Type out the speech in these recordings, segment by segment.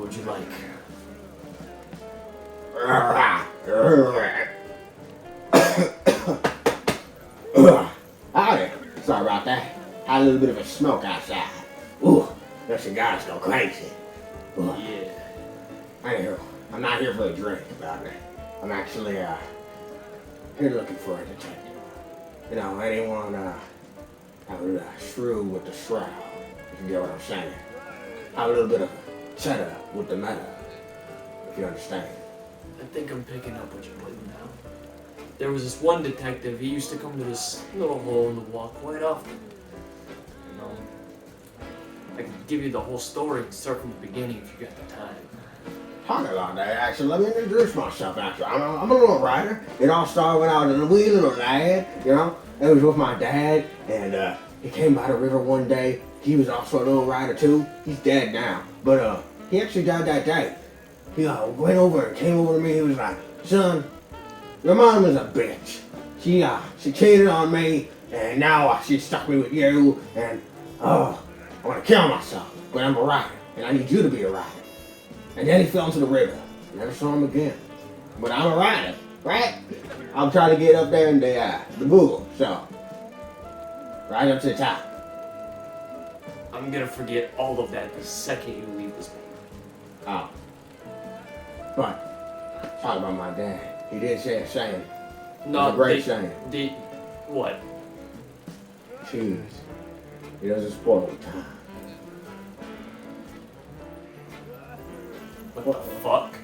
would you like? Howdy. Sorry about that. Had a little bit of a smoke outside. Ooh, that cigar's go crazy. Ooh. Yeah. Anywho, I'm not here for a drink about it. I'm actually, here looking for a detective. You know, anyone, have a shrew with the shroud, if you get what I'm saying. Have a little bit of cheddar with the meta, if you understand. I think I'm picking up what you're putting down. There was this one detective, he used to come to this little hole in the wall quite often. You know, I could give you the whole story and start from the beginning if you got the time. Talking about that, actually, let me introduce myself, actually. I'm a little writer. It all started when I was a wee little lad, you know. It was with my dad, and he came by the river one day. He was also a little writer, too. He's dead now, but he actually died that day. He went over and came over to me. He was like, son, your mom is a bitch. She cheated on me, and now she stuck me with you, and I want to kill myself, but I'm a writer, and I need you to be a writer. And then he fell into the river. Never saw him again. But I'm a writer, right? I'm trying to get up there in the Google, so right up to the top. I'm gonna forget all of that the second you leave this place. Oh. But talk about my dad. He did say a saying. No, it's a great saying. What? Cheese. He doesn't spoil the time. What the fuck?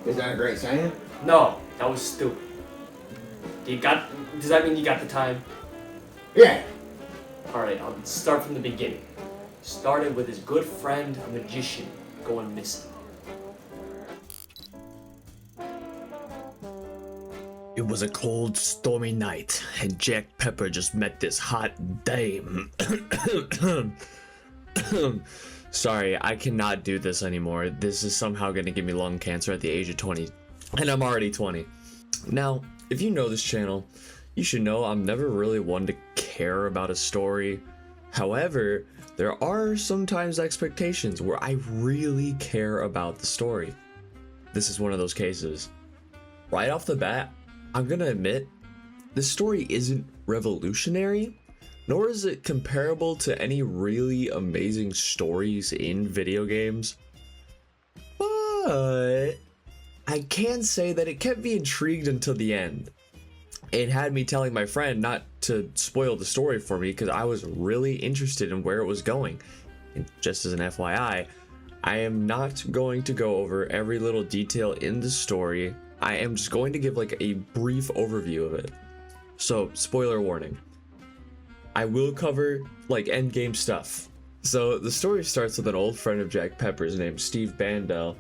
Is that a great saying? No, that was stupid. Does that mean you got the time? Yeah. Alright, I'll start from the beginning. Started with his good friend, a magician, going missing. It was a cold, stormy night, and Jack Pepper just met this hot dame. Sorry, I cannot do this anymore. This is somehow going to give me lung cancer at the age of 20. And I'm already 20. Now, if you know this channel, you should know I'm never really one to care about a story. However, there are sometimes expectations where I really care about the story. This is one of those cases. Right off the bat, I'm gonna admit, this story isn't revolutionary, nor is it comparable to any really amazing stories in video games. But I can say that it kept me intrigued until the end. It had me telling my friend not to spoil the story for me because I was really interested in where it was going. And just as an FYI, I am not going to go over every little detail in the story. I am just going to give like a brief overview of it. So, spoiler warning. I will cover like endgame stuff. So the story starts with an old friend of Jack Pepper's named Steve Bandel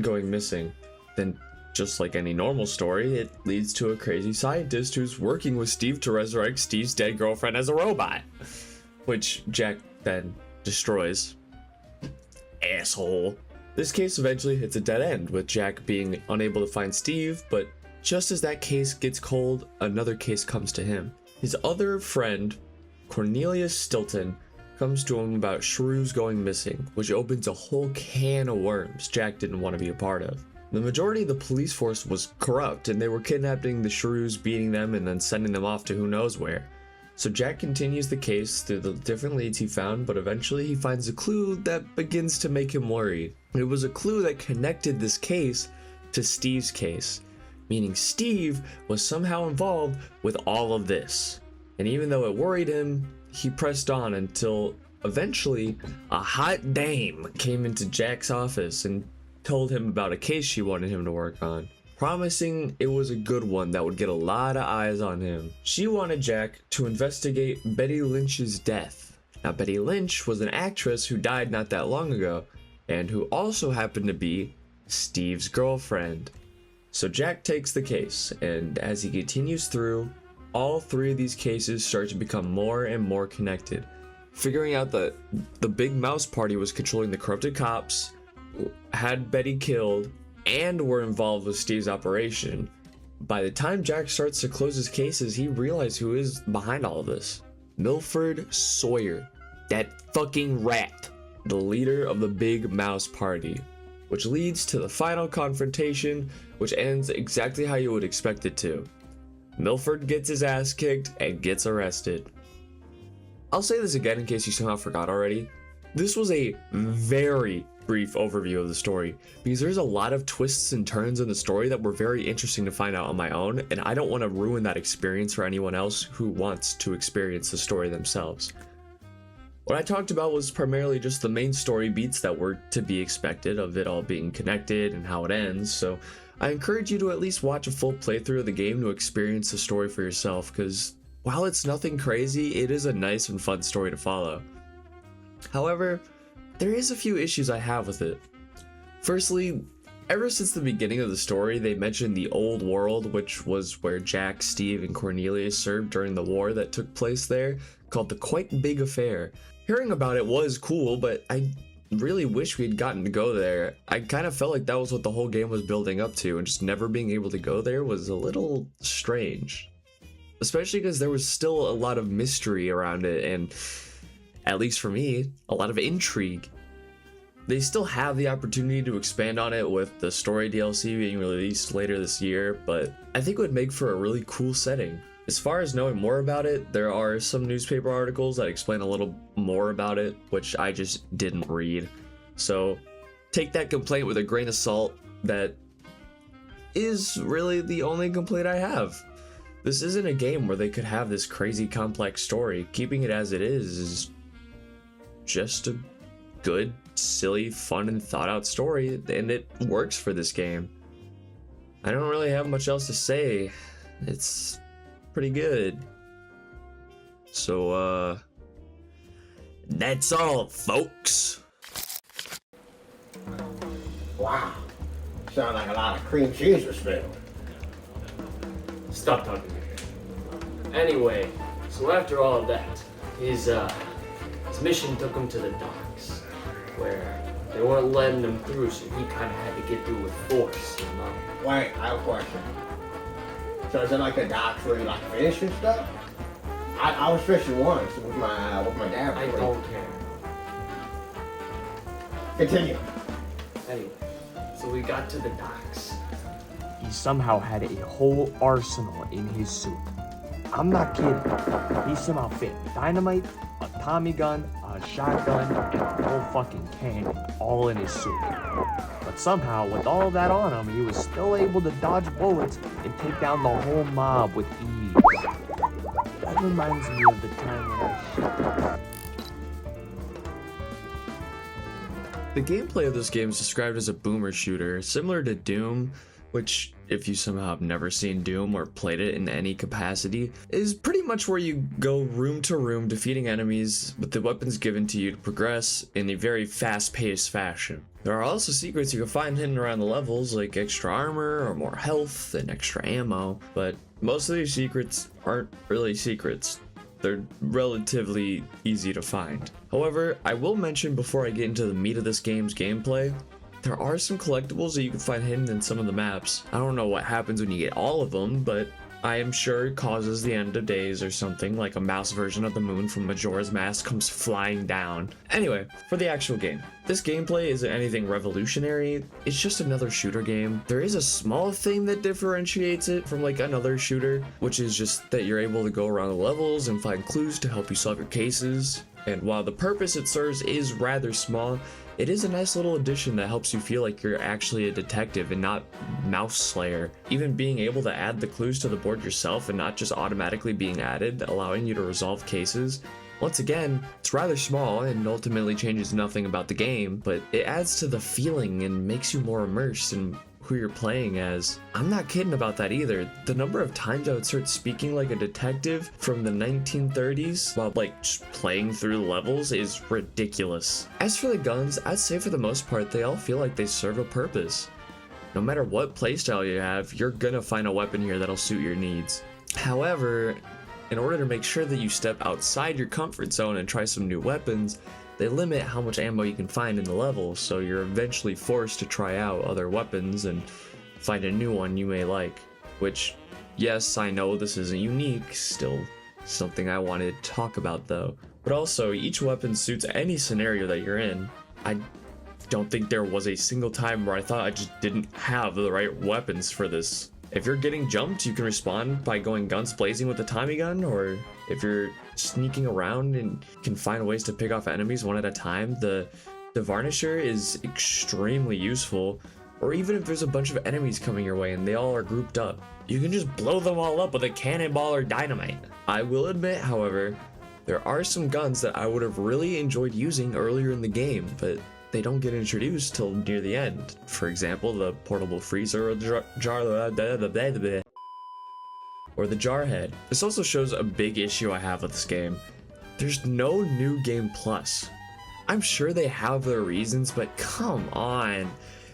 going missing. Then, just like any normal story, it leads to a crazy scientist who's working with Steve to resurrect Steve's dead girlfriend as a robot, which Jack then destroys. Asshole. This case eventually hits a dead end, with Jack being unable to find Steve, but just as that case gets cold, another case comes to him. His other friend, Cornelius Stilton, comes to him about shrews going missing, which opens a whole can of worms Jack didn't want to be a part of. The majority of the police force was corrupt, and they were kidnapping the shrews, beating them, and then sending them off to who knows where. So Jack continues the case through the different leads he found, but eventually he finds a clue that begins to make him worried. It was a clue that connected this case to Steve's case, meaning Steve was somehow involved with all of this. And even though it worried him, he pressed on until eventually a hot dame came into Jack's office and told him about a case she wanted him to work on, promising it was a good one that would get a lot of eyes on him. She wanted Jack to investigate Betty Lynch's death. Now, Betty Lynch was an actress who died not that long ago, and who also happened to be Steve's girlfriend. So Jack takes the case, and as he continues through, all three of these cases start to become more and more connected. Figuring out that the Big Mouse Party was controlling the corrupted cops, had Betty killed, and were involved with Steve's operation. By the time Jack starts to close his cases, he realizes who is behind all of this. Milford Sawyer. That fucking rat. the leader of the Big Mouse Party, which leads to the final confrontation, which ends exactly how you would expect it to. Milford gets his ass kicked and gets arrested. I'll say this again in case you somehow forgot already. This was a very brief overview of the story, because there's a lot of twists and turns in the story that were very interesting to find out on my own, and I don't want to ruin that experience for anyone else who wants to experience the story themselves. What I talked about was primarily just the main story beats that were to be expected of it all being connected and how it ends, so I encourage you to at least watch a full playthrough of the game to experience the story for yourself, because while it's nothing crazy, it is a nice and fun story to follow. However, there is a few issues I have with it. Firstly, ever since the beginning of the story, they mentioned the old world, which was where Jack, Steve, and Cornelius served during the war that took place there, called the Quite Big Affair. Hearing about it was cool, but I really wish we had gotten to go there. I kind of felt like that was what the whole game was building up to, and just never being able to go there was a little strange. Especially because there was still a lot of mystery around it, and at least for me, a lot of intrigue. They still have the opportunity to expand on it with the story DLC being released later this year, but I think it would make for a really cool setting. As far as knowing more about it, there are some newspaper articles that explain a little more about it, which I just didn't read. So take that complaint with a grain of salt. That is really the only complaint I have. This isn't a game where they could have this crazy complex story. Keeping it as it is just a good, silly, fun, and thought out story, and it works for this game. I don't really have much else to say. It's pretty good. So, that's all, folks. Wow. Sound like a lot of cream cheese was spilled. Stop talking to me. Anyway, so after all of that, his mission took him to the docks, where they weren't letting him through, so he kind of had to get through with force, you know? Wait, I have a question. So is it like the docks where you like fish and stuff? I was fishing once with my dad. I don't care. Continue. Anyway, so we got to the docks. He somehow had a whole arsenal in his suit. I'm not kidding. He somehow fit dynamite, a Tommy gun, a shotgun, and a whole fucking cannon all in his suit. But somehow, with all of that on him, he was still able to dodge bullets and take down the whole mob with ease. That reminds me of the time when I shot. The gameplay of this game is described as a boomer shooter, similar to Doom, which, if you somehow have never seen Doom or played it in any capacity, is pretty much where you go room to room defeating enemies with the weapons given to you to progress in a very fast-paced fashion. There are also secrets you can find hidden around the levels, like extra armor or more health and extra ammo, but most of these secrets aren't really secrets. They're relatively easy to find. However, I will mention before I get into the meat of this game's gameplay, there are some collectibles that you can find hidden in some of the maps. I don't know what happens when you get all of them, but I am sure it causes the end of days or something, like a mouse version of the moon from Majora's Mask comes flying down. Anyway, for the actual game. This gameplay isn't anything revolutionary, it's just another shooter game. There is a small thing that differentiates it from like another shooter, which is just that you're able to go around the levels and find clues to help you solve your cases. And while the purpose it serves is rather small, it is a nice little addition that helps you feel like you're actually a detective and not mouse slayer. Even being able to add the clues to the board yourself and not just automatically being added, allowing you to resolve cases. Once again, it's rather small and ultimately changes nothing about the game, but it adds to the feeling and makes you more immersed in who you're playing as. I'm not kidding about that either. The number of times I would start speaking like a detective from the 1930s while like just playing through levels is ridiculous. As for the guns, I'd say for the most part they all feel like they serve a purpose. No matter what playstyle you have, you're gonna find a weapon here that'll suit your needs. However, in order to make sure that you step outside your comfort zone and try some new weapons, they limit how much ammo you can find in the level, so you're eventually forced to try out other weapons and find a new one you may like. Which, yes, I know this isn't unique, still something I wanted to talk about though. But also, each weapon suits any scenario that you're in. I don't think there was a single time where I thought I just didn't have the right weapons for this. If you're getting jumped, you can respond by going guns blazing with the Tommy gun, or if you're sneaking around and can find ways to pick off enemies one at a time, the Varnisher is extremely useful. Or even if there's a bunch of enemies coming your way and they all are grouped up, you can just blow them all up with a cannonball or dynamite. I will admit, however, there are some guns that I would have really enjoyed using earlier in the game, but they don't get introduced till near the end. For example, the portable freezer or the or the jar head. This also shows a big issue I have with this game. There's no new game plus. I'm sure they have their reasons, but come on.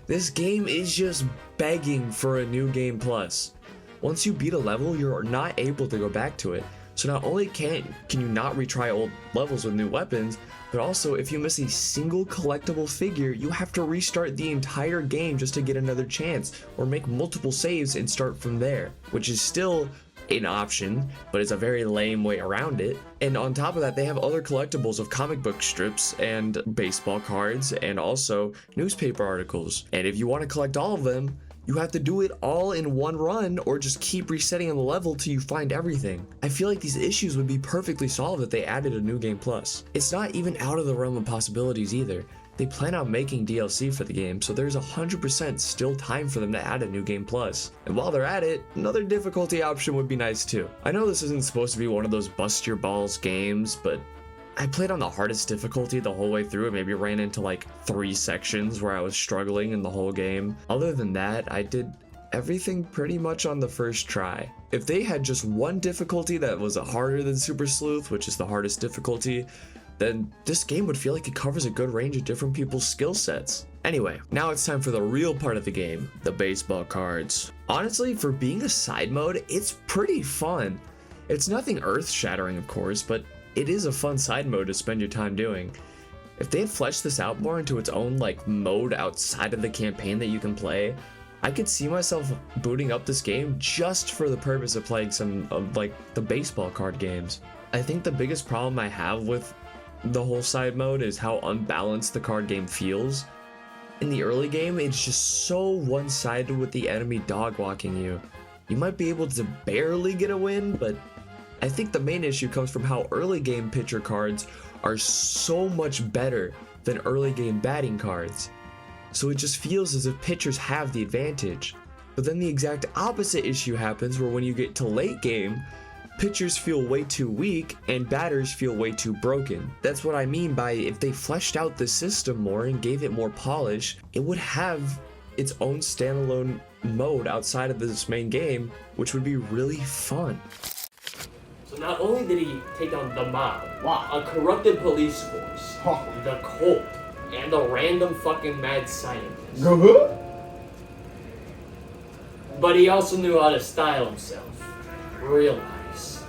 This game is just begging for a new game plus. Once you beat a level, you're not able to go back to it. So not only can you not retry old levels with new weapons, but also if you miss a single collectible figure, you have to restart the entire game just to get another chance, or make multiple saves and start from there, which is still an option, but it's a very lame way around it. And on top of that, they have other collectibles of comic book strips and baseball cards and also newspaper articles. And if you want to collect all of them, you have to do it all in one run or just keep resetting on the level till you find everything. I feel like these issues would be perfectly solved if they added a new game plus. It's not even out of the realm of possibilities either. They plan on making DLC for the game, so there's 100% still time for them to add a new game plus. And while they're at it, another difficulty option would be nice too. I know this isn't supposed to be one of those bust your balls games, but I played on the hardest difficulty the whole way through and maybe ran into like 3 sections where I was struggling in the whole game. Other than that, I did everything pretty much on the first try. If they had just one difficulty that was harder than Super Sleuth, which is the hardest difficulty, then this game would feel like it covers a good range of different people's skill sets. Anyway, now it's time for the real part of the game, the baseball cards. Honestly, for being a side mode, it's pretty fun. It's nothing earth-shattering, of course, but it is a fun side mode to spend your time doing. If they had fleshed this out more into its own like mode outside of the campaign that you can play, I could see myself booting up this game just for the purpose of playing some of like the baseball card games. I think the biggest problem I have with the whole side mode is how unbalanced the card game feels. In the early game, it's just so one-sided with the enemy dog walking you. You might be able to barely get a win, but I think the main issue comes from how early game pitcher cards are so much better than early game batting cards. So it just feels as if pitchers have the advantage. But then the exact opposite issue happens where when you get to late game, pitchers feel way too weak and batters feel way too broken. That's what I mean by if they fleshed out the system more and gave it more polish, it would have its own standalone mode outside of this main game, which would be really fun. So not only did he take down the mob, Wow. a corrupted police force, Huh. the cult, and a random fucking mad scientist, Good. but he also knew how to style himself. Real nice.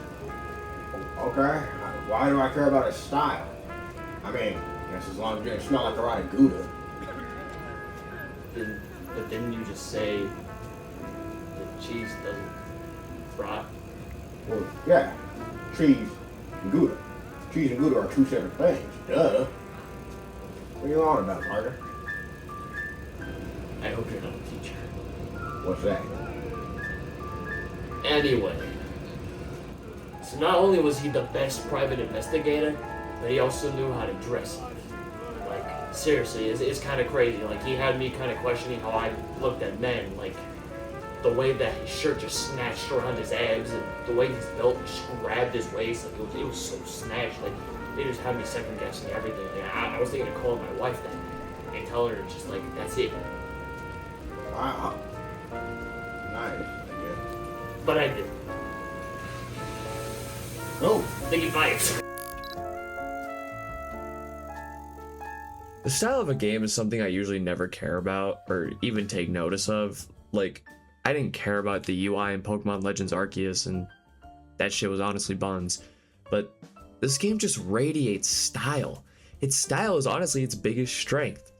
Okay. Why do I care about his style? I mean, I guess as long as it didn't smell like a rotted Gouda. But didn't you just say that cheese doesn't rot? Well, yeah. Cheese and Gouda. Cheese and Gouda are two separate things. Duh. What are you on about, Carter? I hope you're not a teacher. What's that? Anyway, so not only was he the best private investigator, but he also knew how to dress up. Like, seriously, it's kind of crazy. Like, he had me kind of questioning how I looked at men. Like, the way that his shirt just snatched around his abs, and the way his belt just grabbed his waist, like, it was so snatched. Like, they just had me second guessing everything. And I was thinking of calling my wife that and tell her just like, that's it. Wow. Nice. Yeah. But I didn't. Oh. Thinking bites. The style of a game is something I usually never care about or even take notice of. Like, I didn't care about the UI in Pokemon Legends Arceus, and that shit was honestly buns. But this game just radiates style. Its style is honestly its biggest strength.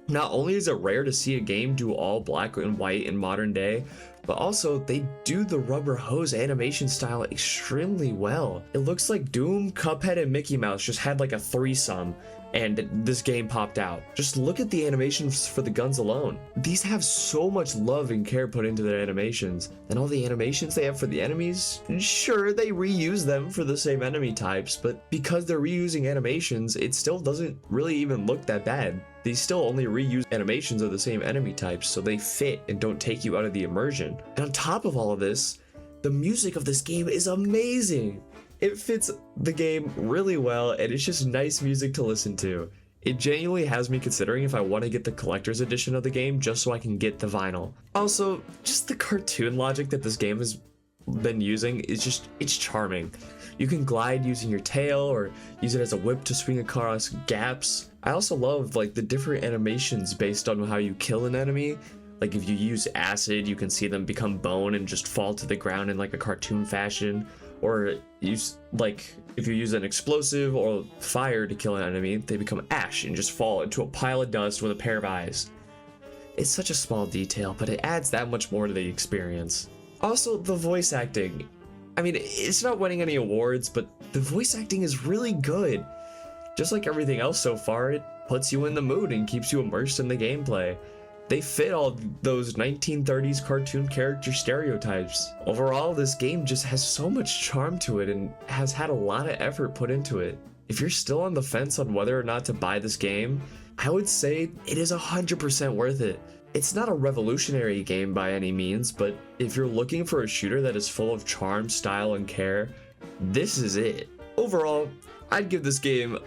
Not only is it rare to see a game do all black and white in modern day, but also they do the rubber hose animation style extremely well. It looks like Doom, Cuphead, and Mickey Mouse just had like a threesome and this game popped out. Just look at the animations for the guns alone. These have so much love and care put into their animations, and all the animations they have for the enemies, sure, they reuse them for the same enemy types, but because they're reusing animations, it still doesn't really even look that bad. They still only reuse animations of the same enemy types, so they fit and don't take you out of the immersion. And on top of all of this, the music of this game is amazing. It fits the game really well, and it's just nice music to listen to. It genuinely has me considering if I want to get the collector's edition of the game just so I can get the vinyl. Also, just the cartoon logic that this game has been using is it's charming. You can glide using your tail or use it as a whip to swing across gaps. I also love like the different animations based on how you kill an enemy. Like if you use acid, you can see them become bone and just fall to the ground in like a cartoon fashion. Or use like if you use an explosive or fire to kill an enemy, they become ash and just fall into a pile of dust with a pair of eyes. It's such a small detail, but it adds that much more to the experience. Also, the voice acting. I mean, it's not winning any awards, but the voice acting is really good. Just like everything else so far, it puts you in the mood and keeps you immersed in the gameplay. They fit all those 1930s cartoon character stereotypes. Overall, this game just has so much charm to it and has had a lot of effort put into it. If you're still on the fence on whether or not to buy this game, I would say it is 100% worth it. It's not a revolutionary game by any means, but if you're looking for a shooter that is full of charm, style, and care, this is it. Overall, I'd give this game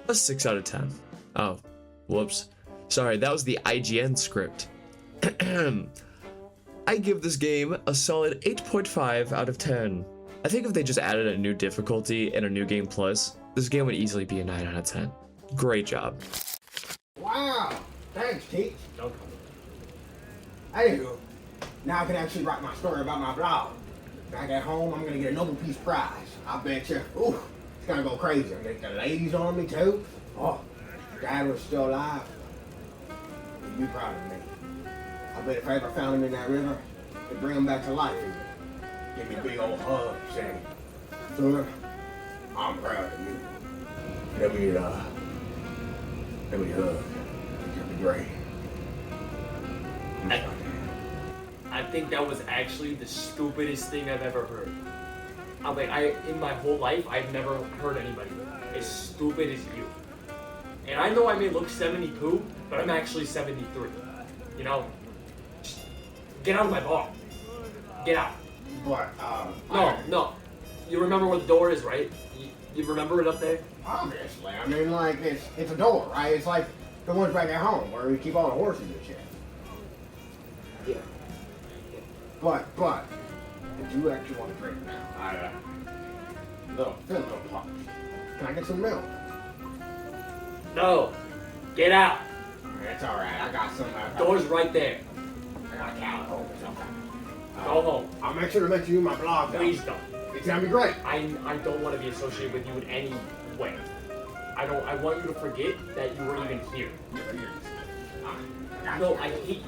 a 6 out of 10. Oh, whoops. Sorry, that was the IGN script. I give this game a solid 8.5 out of 10. I think if they just added a new difficulty and a new game plus, this game would easily be a 9 out of 10. Great job. Wow! Thanks, Teach. Okay. Anywho, now I can actually write my story about my blog. When I get home, I'm gonna get a Nobel Peace Prize. I bet you. Ooh, it's gonna go crazy. I'm gonna get the ladies on me too. Oh, Dad was still alive. He'd be proud of me. I bet if I ever found him in that river, they'd bring him back to life and give me a big old hug, saying, "Son, I'm proud of you." Let me hug. It'll be great. I think that was actually the stupidest thing I've ever heard. In my whole life, I've never heard anybody as stupid as you. And I know I may look 72, but I'm actually 73. You know, just get out of my bar. Get out. But, No. You remember where the door is, right? You remember it up there? Obviously. I mean, like, it's a door, right? It's like the ones back at home where we keep all the horses and shit. Yeah. But, I do actually want to drink now. Feel a little parched. Can I get some milk? No. Get out. It's alright, I got some. Door's right there. I got a cow at home or something. Go home. I'll make sure to mention you in my blog, though. Please don't. It's gonna be great. I don't want to be associated with you in any way. I want you to forget that you were even here. No, I hate you.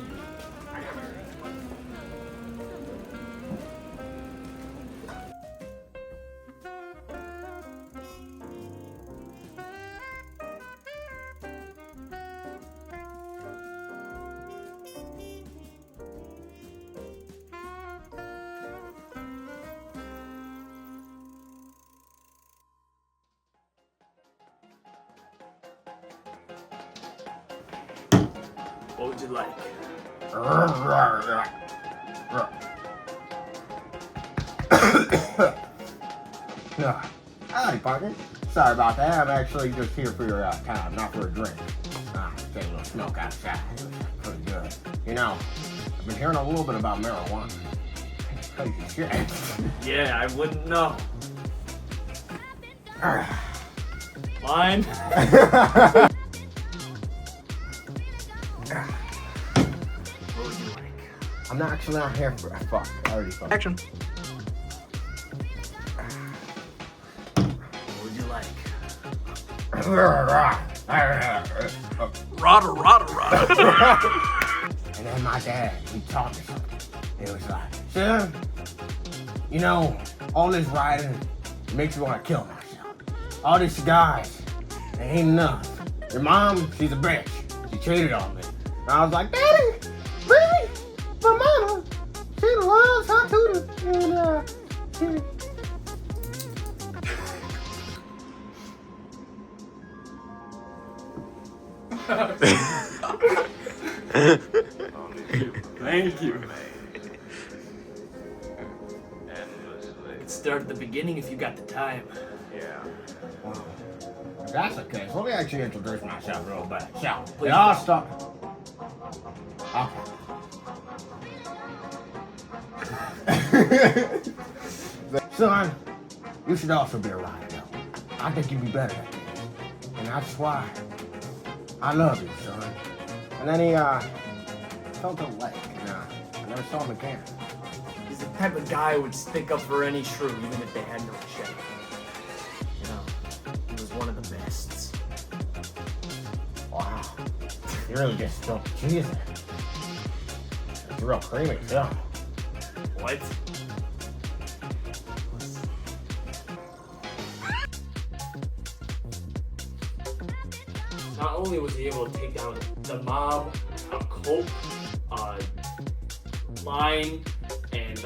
What would you like? Howdy, partner. Sorry about that. I'm actually just here for your time, not for a drink. Take a little smoke outside. It was pretty good. You know, I've been hearing a little bit about marijuana. It's crazy shit. Yeah, I wouldn't know. Fine. What would you like? I'm not actually out here for fuck. I already fucked. Action. What would you like? And then my dad, he taught me something. It was like, son, you know, all this riding makes me want to kill myself. All these cigars, they ain't enough. Your mom, she's a bitch. She cheated on me. And I was like, Daddy, really? My mama, she loves hot tuna. And, Thank you. Let's start at the beginning if you got the time. If that's the case, let me actually introduce myself real bad. So, Please it all do. start. Okay. Son, you should also be a rider, though. I think you'd be better at this. And that's why I love you, son. And then he, felt a leg, and, I never saw him again. He's the type of guy who would stick up for any shrew, even if they had no check. You know, he was one of the best. Wow. You really just spilled the cheese in it. It's real creamy, too. What? Not only was he able to take down the mob, a cult, line, and